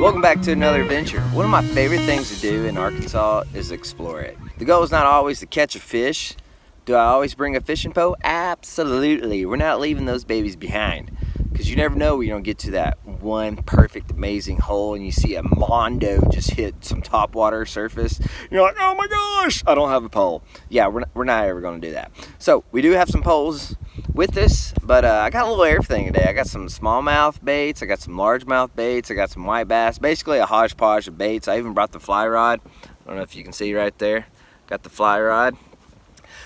Welcome back to another adventure. One of my favorite things to do in Arkansas is explore it. The goal is not always to catch a fish. Do I always bring a fishing pole? Absolutely. We're not leaving those babies behind, because you never know when you're going to get to that one perfect, amazing hole and you see a mondo just hit some top water surface. You're like, oh my gosh, I don't have a pole. Yeah, we're not ever going to do that. So we do have some poles with this, but I got a little everything today. I got some smallmouth baits, I got some largemouth baits, I got some white bass, basically a hodgepodge of baits. I even brought the fly rod. I don't know if you can see right there. Got the fly rod.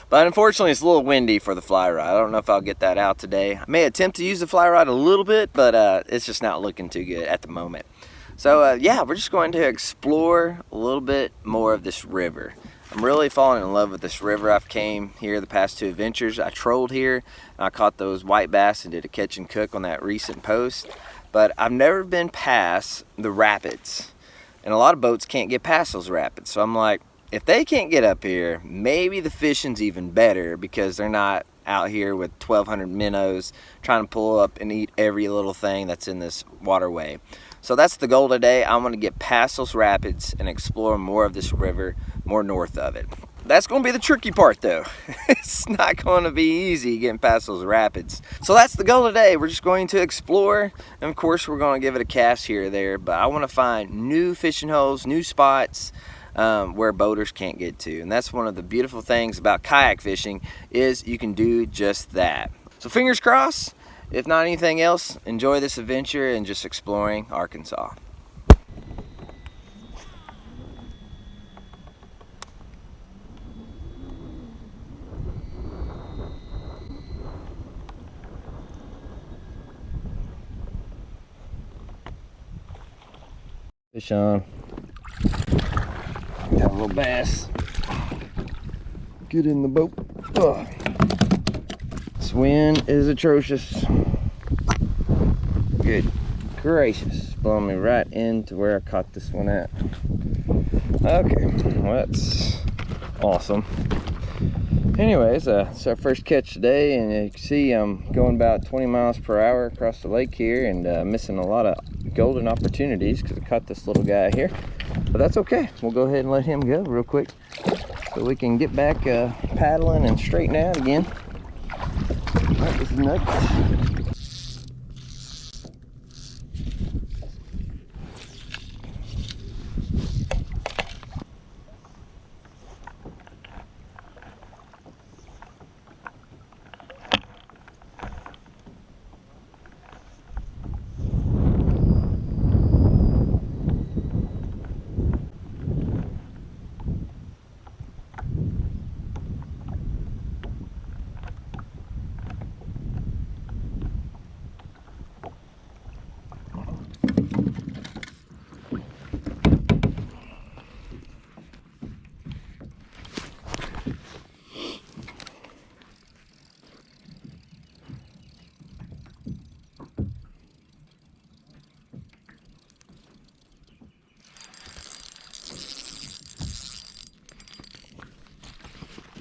But unfortunately, it's a little windy for the fly rod. I don't know if I'll get that out today. I may attempt to use the fly rod a little bit, but it's just not looking too good at the moment. So yeah, we're just going to explore a little bit more of this river. I'm really falling in love with this river. I've came here the past two adventures. I trolled here, and I caught those white bass and did a catch and cook on that recent post. But I've never been past the rapids, and a lot of boats can't get past those rapids. So I'm like, if they can't get up here, maybe the fishing's even better, because they're not out here with 1,200 minnows trying to pull up and eat every little thing that's in this waterway. So that's the goal today. I'm going to get past those rapids and explore more of this river, more north of it. That's going to be the tricky part though. It's not going to be easy getting past those rapids. So that's the goal today. We're just going to explore, and of course we're going to give it a cast here or there, but I want to find new fishing holes, new spots, where boaters can't get to. And that's one of the beautiful things about kayak fishing, is you can do just that. So fingers crossed. If not anything else, enjoy this adventure and just exploring Arkansas. Fish on. Got a little bass. Get in the boat. Ugh. This wind is atrocious. Good gracious, blowing me right into where I caught this one at. Okay, well, that's awesome. Anyways, it's our first catch today, and you can see I'm going about 20 miles per hour across the lake here, and missing a lot of golden opportunities because I caught this little guy here. But that's okay. We'll go ahead and let him go real quick so we can get back paddling and straighten out again. That was nuts.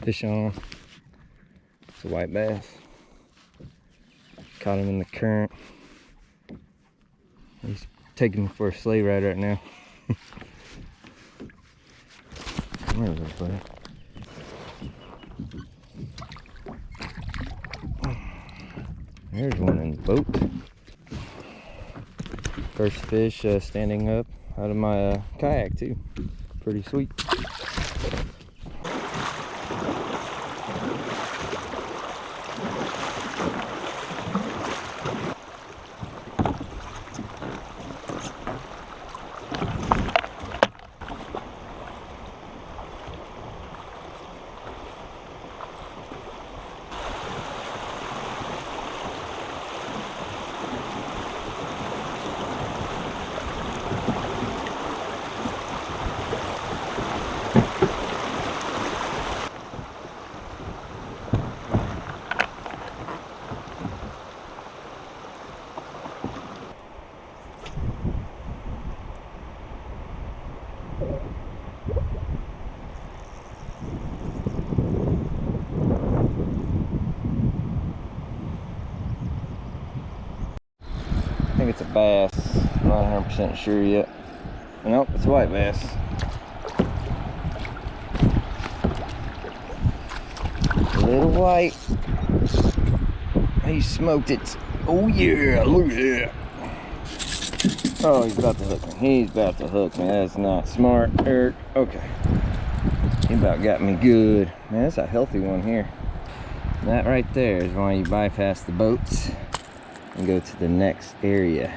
Fish on. It's a white bass. Caught him in the current. He's taking me for a sleigh ride right now. Where is that, buddy? There's one in the boat. First fish standing up out of my kayak too. Pretty sweet. I think it's a bass. I'm not 100% sure yet. Nope, it's white bass. A little white. He smoked it. Oh yeah, look at that. Oh, he's about to hook me. He's about to hook me. That's not smart, Eric. Okay. He about got me good. Man, that's a healthy one here. That right there is why you bypass the boats and go to the next area.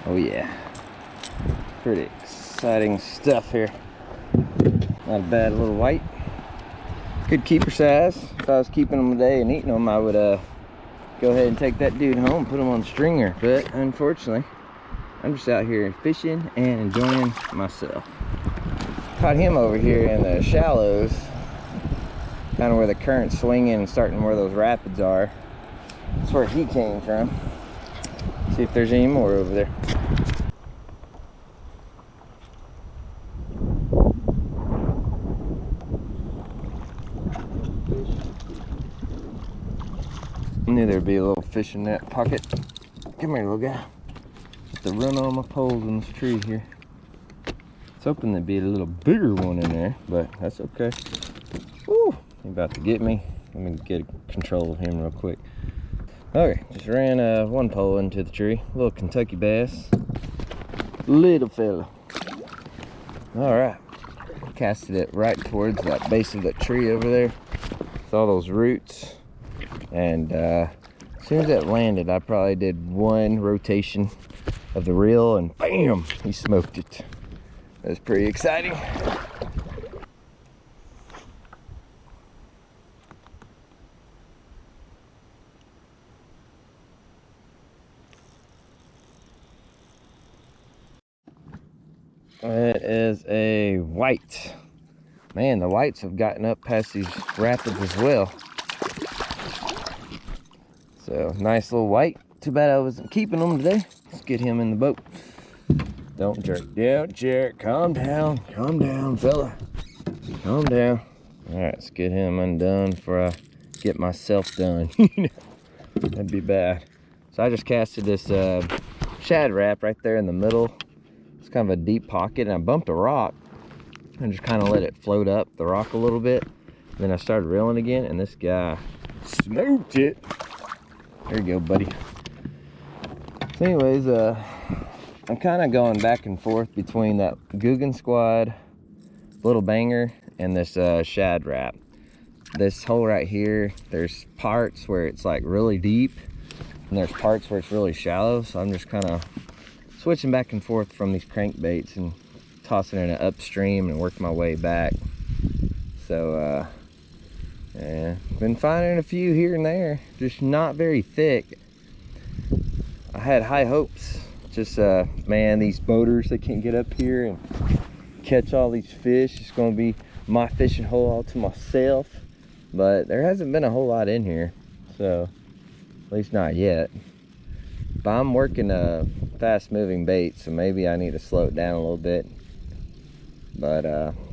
Oh yeah. Pretty exciting stuff here. Not a bad little white. Good keeper size. If I was keeping them today and eating them, I would go ahead and take that dude home, put him on the stringer. But unfortunately, I'm just out here fishing and enjoying myself. Caught him over here in the shallows, kind of where the current's swinging and starting where those rapids are. That's where he came from. See if there's any more over there. I knew there'd be a little fish in that pocket. Come here, little guy. Have to run all my poles in this tree here. I was hoping there'd be a little bigger one in there, but that's okay. Woo! He's about to get me. Let me get control of him real quick. Okay, just ran one pole into the tree. Little Kentucky bass. Little fella. All right. Casted it right towards that base of that tree over there. With all those roots. And as soon as it landed, I probably did one rotation of the reel and bam, he smoked it. That was pretty exciting. It is a white. Man, the whites have gotten up past these rapids as well. So, nice little white. Too bad I wasn't keeping them today. Let's get him in the boat. Don't jerk. Don't jerk. Calm down. Calm down, fella. Calm down. Alright, let's get him undone before I get myself done. That'd be bad. So I just casted this shad wrap right there in the middle. It's kind of a deep pocket, and I bumped a rock and just kind of let it float up the rock a little bit. Then I started reeling again, and this guy smoked it. There you go, buddy. So anyways, I'm kind of going back and forth between that Guggen Squad little banger and this shad wrap. This hole right here, there's parts where it's like really deep, and there's parts where it's really shallow. So I'm just kind of switching back and forth from these crankbaits and tossing it upstream and working my way back. So yeah, been finding a few here and there, just not very thick. I had high hopes. Just man, these boaters, they can't get up here and catch all these fish. It's gonna be my fishing hole all to myself. But there hasn't been a whole lot in here, so at least not yet. But I'm working a fast moving bait, so maybe I need to slow it down a little bit. But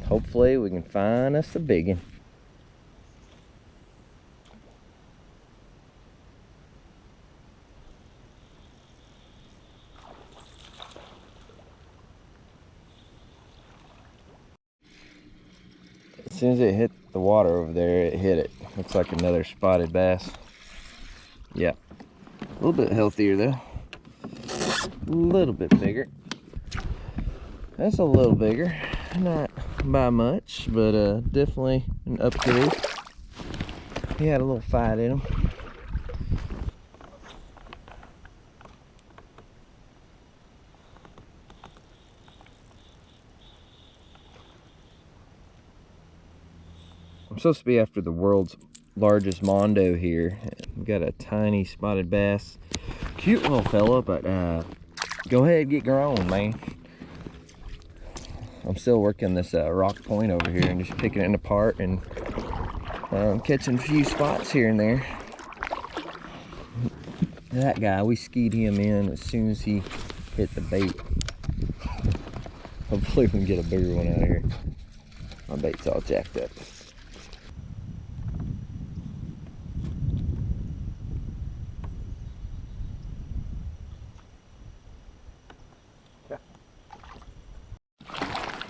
hopefully we can find us a big one. As soon as it hit the water over there, it hit it. Looks like another spotted bass. Yeah, a little bit healthier though. A little bit bigger. That's a little bigger. Not by much, but definitely an upgrade. He had a little fight in him. I'm supposed to be after the world's largest mondo here. We got a tiny spotted bass. Cute little fella, but go ahead and get grown, man. I'm still working this rock point over here and just picking it apart and catching a few spots here and there. That guy, we skied him in as soon as he hit the bait. Hopefully we can get a bigger one out of here. My bait's all jacked up.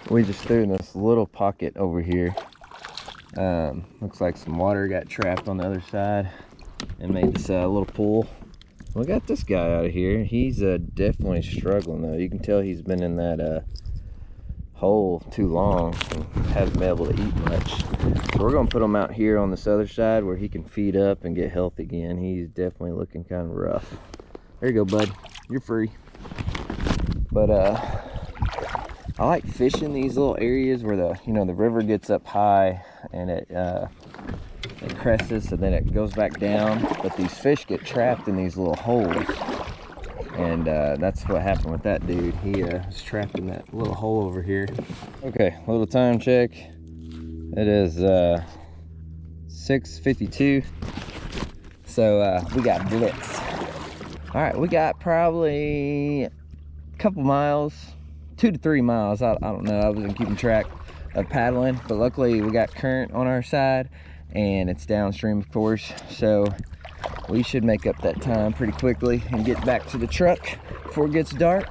We just threw in this little pocket over here. Looks like some water got trapped on the other side and made this little pool. We got this guy out of here. He's definitely struggling though. You can tell he's been in that hole too long and hasn't been able to eat much. So we're gonna put him out here on this other side where he can feed up and get healthy again. He's definitely looking kind of rough. There you go, bud. You're free. But I like fishing these little areas where the river gets up high and it crests and then it goes back down. But these fish get trapped in these little holes. And that's what happened with that dude. He was trapped in that little hole over here. Okay, little time check. It is 6:52. So we got blitz. All right, we got probably a couple miles, 2 to 3 miles. I don't know. I wasn't keeping track of paddling, but luckily we got current on our side and it's downstream, of course. So we should make up that time pretty quickly and get back to the truck before it gets dark.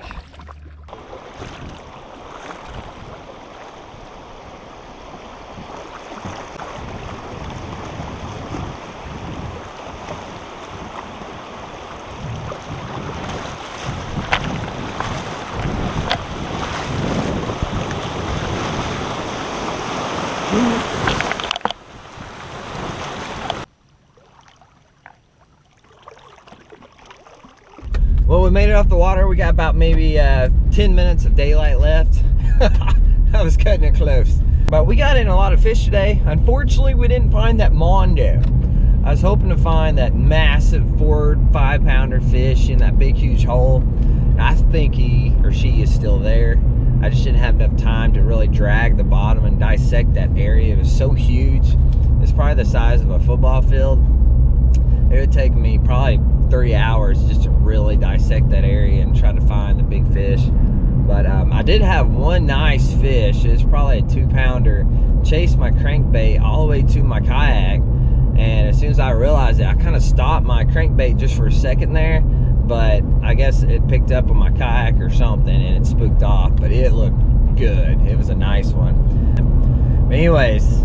Well, we made it off the water. We got about maybe 10 minutes of daylight left. I was cutting it close. But we got in a lot of fish today. Unfortunately, we didn't find that mondo. I was hoping to find that massive 4 to 5 pounder fish in that big huge hole. I think he or she is still there. I just didn't have enough time to really drag the bottom and dissect that area. It was so huge. It's probably the size of a football field. It would take me probably 3 hours just to really dissect that area and try to find the big fish. But I did have one nice fish. It's probably a 2 pounder. Chased my crankbait all the way to my kayak, and as soon as I realized it, I kind of stopped my crankbait just for a second there, but I guess it picked up on my kayak or something and it spooked off. But it looked good. It was a nice one. But anyways,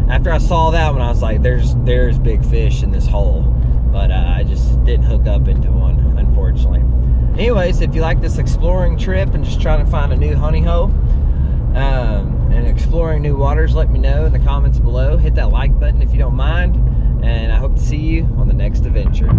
after I saw that one, I was like, there's big fish in this hole. But I just didn't hook up into one, unfortunately. Anyways, if you like this exploring trip and just trying to find a new honey hole and exploring new waters, let me know in the comments below. Hit that like button if you don't mind, and I hope to see you on the next adventure.